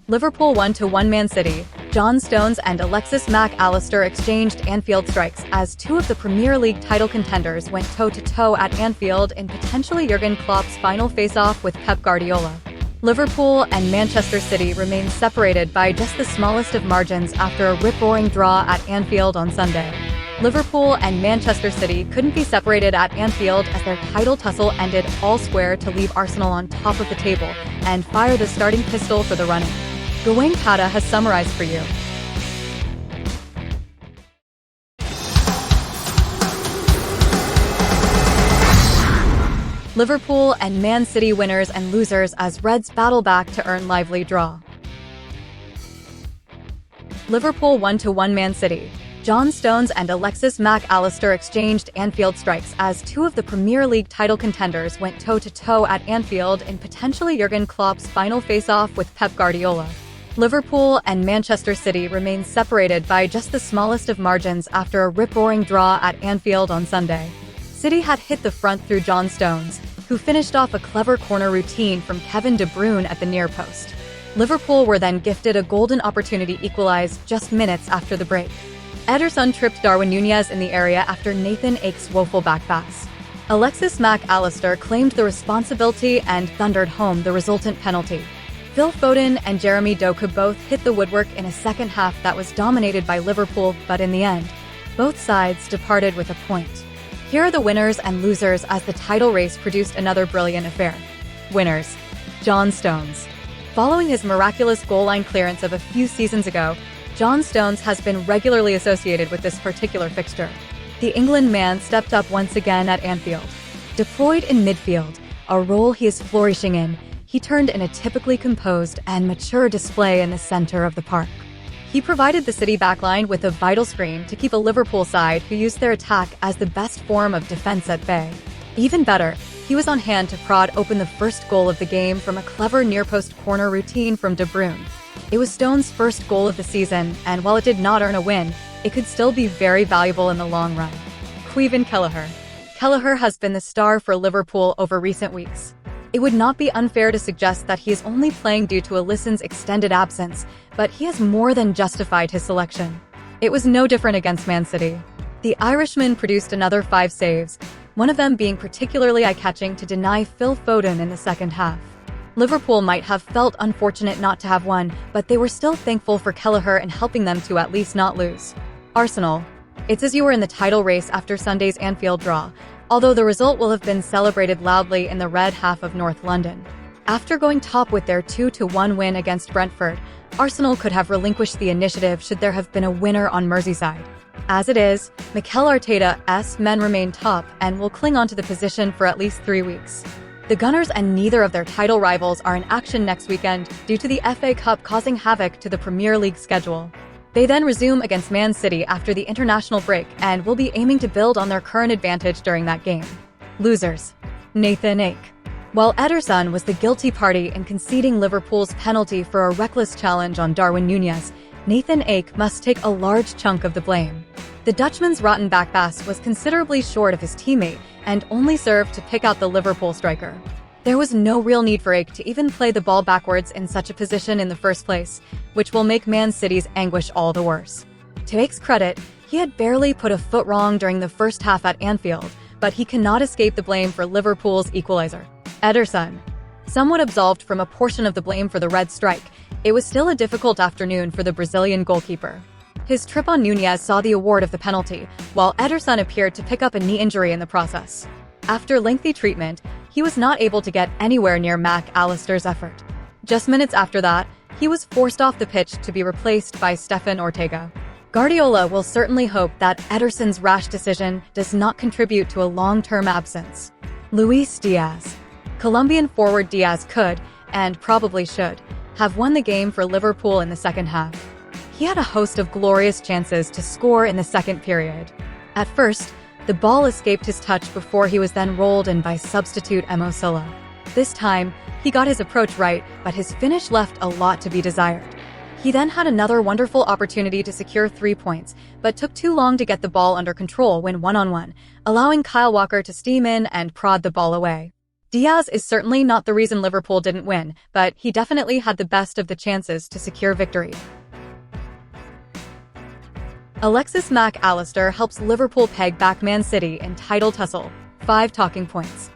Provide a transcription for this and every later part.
Liverpool 1-1 Man City. John Stones and Alexis Allister exchanged Anfield strikes as two of the Premier League title contenders went toe-to-toe at Anfield in potentially Jurgen Klopp's final face-off with Pep Guardiola. Liverpool and Manchester City remain separated by just the smallest of margins after a rip-roaring draw at Anfield on Sunday. Liverpool and Manchester City couldn't be separated at Anfield as their title tussle ended all square to leave Arsenal on top of the table and fire the starting pistol for the running. Gawang Patah has summarized for you. Liverpool and Man City winners and losers as Reds battle back to earn lively draw. Liverpool 1-1 Man City. John Stones and Alexis Allister exchanged Anfield strikes as two of the Premier League title contenders went toe-to-toe at Anfield in potentially Jurgen Klopp's final face-off with Pep Guardiola. Liverpool and Manchester City remain separated by just the smallest of margins after a rip-roaring draw at Anfield on Sunday. City had hit the front through John Stones, who finished off a clever corner routine from Kevin De Bruyne at the near post. Liverpool were then gifted a golden opportunity equalize just minutes after the break. Ederson tripped Darwin Núñez in the area after Nathan Ake's woeful back pass. Alexis Allister claimed the responsibility and thundered home the resultant penalty. Phil Foden and Jeremy Doku both hit the woodwork in a second half that was dominated by Liverpool, but in the end, both sides departed with a point. Here are the winners and losers as the title race produced another brilliant affair. Winners: John Stones. Following his miraculous goal line clearance of a few seasons ago, John Stones has been regularly associated with this particular fixture. The England man stepped up once again at Anfield. Deployed in midfield, a role he is flourishing in, he turned in a typically composed and mature display in the center of the park. He provided the City backline with a vital screen to keep a Liverpool side who used their attack as the best form of defense at bay. Even better, he was on hand to prod open the first goal of the game from a clever near-post corner routine from De Bruyne. It was Stones' first goal of the season, and while it did not earn a win, it could still be very valuable in the long run. Caoimhin Kelleher. Kelleher has been the star for Liverpool over recent weeks. It would not be unfair to suggest that he is only playing due to Alisson's extended absence, but he has more than justified his selection. It was no different against Man City. The Irishman produced another 5 saves, one of them being particularly eye-catching to deny Phil Foden in the second half. Liverpool might have felt unfortunate not to have won, but they were still thankful for Kelleher in helping them to at least not lose. Arsenal. It's as you were in the title race after Sunday's Anfield draw, although the result will have been celebrated loudly in the red half of North London. After going top with their 2-1 win against Brentford, Arsenal could have relinquished the initiative should there have been a winner on Merseyside. As it is, Mikel Arteta's men remain top and will cling on to the position for at least 3 weeks. The Gunners and neither of their title rivals are in action next weekend due to the FA Cup causing havoc to the Premier League schedule. They then resume against Man City after the international break and will be aiming to build on their current advantage during that game. Losers: Nathan Ake. While Ederson was the guilty party in conceding Liverpool's penalty for a reckless challenge on Darwin Núñez, Nathan Ake must take a large chunk of the blame. The Dutchman's rotten back pass was considerably short of his teammate and only served to pick out the Liverpool striker. There was no real need for Ake to even play the ball backwards in such a position in the first place, which will make Man City's anguish all the worse. To Ake's credit, he had barely put a foot wrong during the first half at Anfield, but he cannot escape the blame for Liverpool's equalizer. Ederson. Somewhat absolved from a portion of the blame for the red strike, it was still a difficult afternoon for the Brazilian goalkeeper. His trip on Núñez saw the award of the penalty, while Ederson appeared to pick up a knee injury in the process. After lengthy treatment, he was not able to get anywhere near Allister's effort. Just minutes after that, he was forced off the pitch to be replaced by Stefan Ortega. Guardiola will certainly hope that Ederson's rash decision does not contribute to a long-term absence. Luis Diaz. Colombian forward Diaz could, and probably should, have won the game for Liverpool in the second half. He had a host of glorious chances to score in the second period. At first, the ball escaped his touch before he was then rolled in by substitute Mo Salah. This time, he got his approach right, but his finish left a lot to be desired. He then had another wonderful opportunity to secure 3 points, but took too long to get the ball under control when one-on-one, allowing Kyle Walker to steam in and prod the ball away. Diaz is certainly not the reason Liverpool didn't win, but he definitely had the best of the chances to secure victory. Alexis Allister helps Liverpool peg back Man City in title tussle. 5 talking points.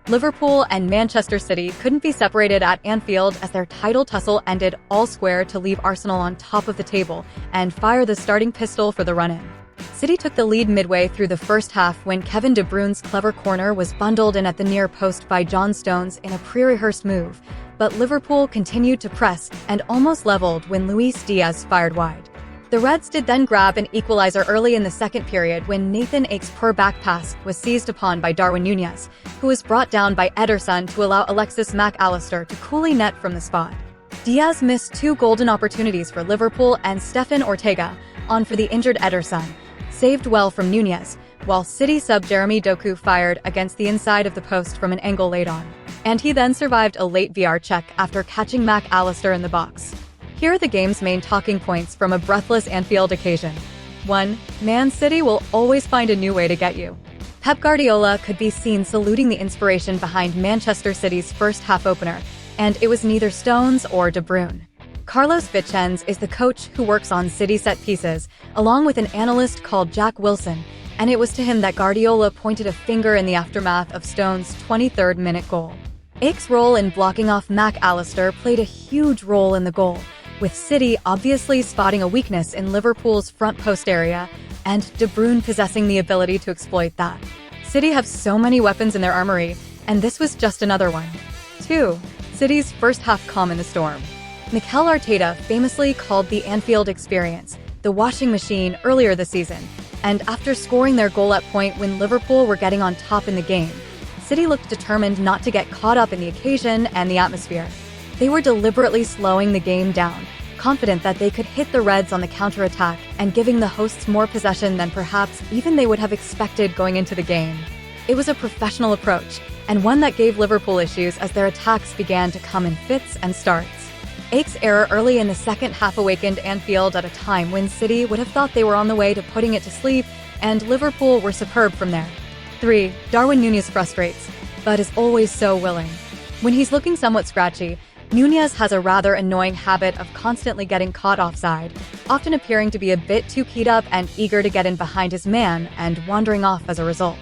Liverpool and Manchester City couldn't be separated at Anfield as their title tussle ended all square to leave Arsenal on top of the table and fire the starting pistol for the run-in. City took the lead midway through the first half when Kevin De Bruyne's clever corner was bundled in at the near post by John Stones in a pre-rehearsed move, but Liverpool continued to press and almost leveled when Luis Diaz fired wide. The Reds did then grab an equalizer early in the second period when Nathan Ake's poor back pass was seized upon by Darwin Núñez, who was brought down by Ederson to allow Alexis Allister to coolly net from the spot. Diaz missed 2 golden opportunities for Liverpool, and Stefan Ortega, on for the injured Ederson, saved well from Núñez, while City sub Jeremy Doku fired against the inside of the post from an angle laid on. And he then survived a late VR check after catching Allister in the box. Here are the game's main talking points from a breathless Anfield occasion. 1. Man City will always find a new way to get you. Pep Guardiola could be seen saluting the inspiration behind Manchester City's first half opener, and it was neither Stones or De Bruyne. Carlos Vicens is the coach who works on City set pieces, along with an analyst called Jack Wilson, and it was to him that Guardiola pointed a finger in the aftermath of Stones' 23rd minute goal. Ake's role in blocking off Allister played a huge role in the goal, with City obviously spotting a weakness in Liverpool's front post area, and De Bruyne possessing the ability to exploit that. City have so many weapons in their armory, and this was just another one. 2. City's first half calm in the storm. Mikel Arteta famously called the Anfield experience the washing machine earlier this season, and after scoring their goal at point when Liverpool were getting on top in the game, City looked determined not to get caught up in the occasion and the atmosphere. They were deliberately slowing the game down, confident that they could hit the Reds on the counter-attack and giving the hosts more possession than perhaps even they would have expected going into the game. It was a professional approach, and one that gave Liverpool issues as their attacks began to come in fits and starts. Ake's error early in the second half awakened Anfield at a time when City would have thought they were on the way to putting it to sleep, and Liverpool were superb from there. 3. Darwin Núñez frustrates, but is always so willing. When he's looking somewhat scratchy, Núñez has a rather annoying habit of constantly getting caught offside, often appearing to be a bit too keyed up and eager to get in behind his man and wandering off as a result.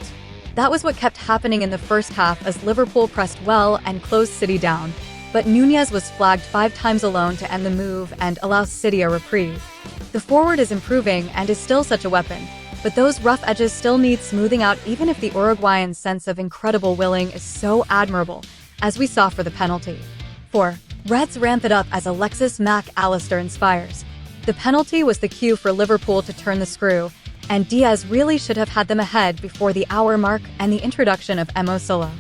That was what kept happening in the first half as Liverpool pressed well and closed City down, but Núñez was flagged 5 times alone to end the move and allow City a reprieve. The forward is improving and is still such a weapon, but those rough edges still need smoothing out even if the Uruguayan's sense of incredible willing is so admirable, as we saw for the penalty. 4. Reds ramp it up as Alexis Allister inspires. The penalty was the cue for Liverpool to turn the screw, and Diaz really should have had them ahead before the hour mark and the introduction of Mo Salah.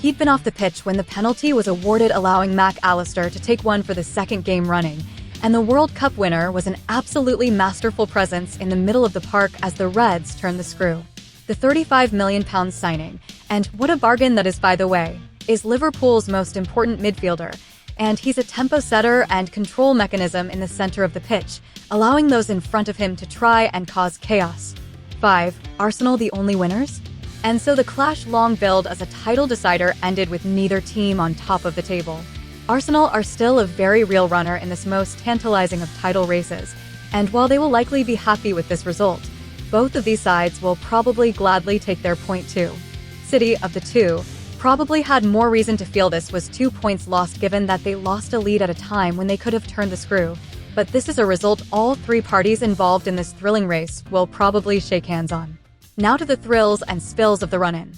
He'd been off the pitch when the penalty was awarded, allowing Allister to take one for the second game running, and the World Cup winner was an absolutely masterful presence in the middle of the park as the Reds turned the screw. The £35 million signing, and what a bargain that is by the way, is Liverpool's most important midfielder, and he's a tempo setter and control mechanism in the center of the pitch, allowing those in front of him to try and cause chaos. 5. Arsenal the only winners? And so the clash long billed as a title decider ended with neither team on top of the table. Arsenal are still a very real runner in this most tantalizing of title races, and while they will likely be happy with this result, both of these sides will probably gladly take their point too. City, of the two, probably had more reason to feel this was 2 points lost given that they lost a lead at a time when they could have turned the screw, but this is a result all 3 parties involved in this thrilling race will probably shake hands on. Now to the thrills and spills of the run-in.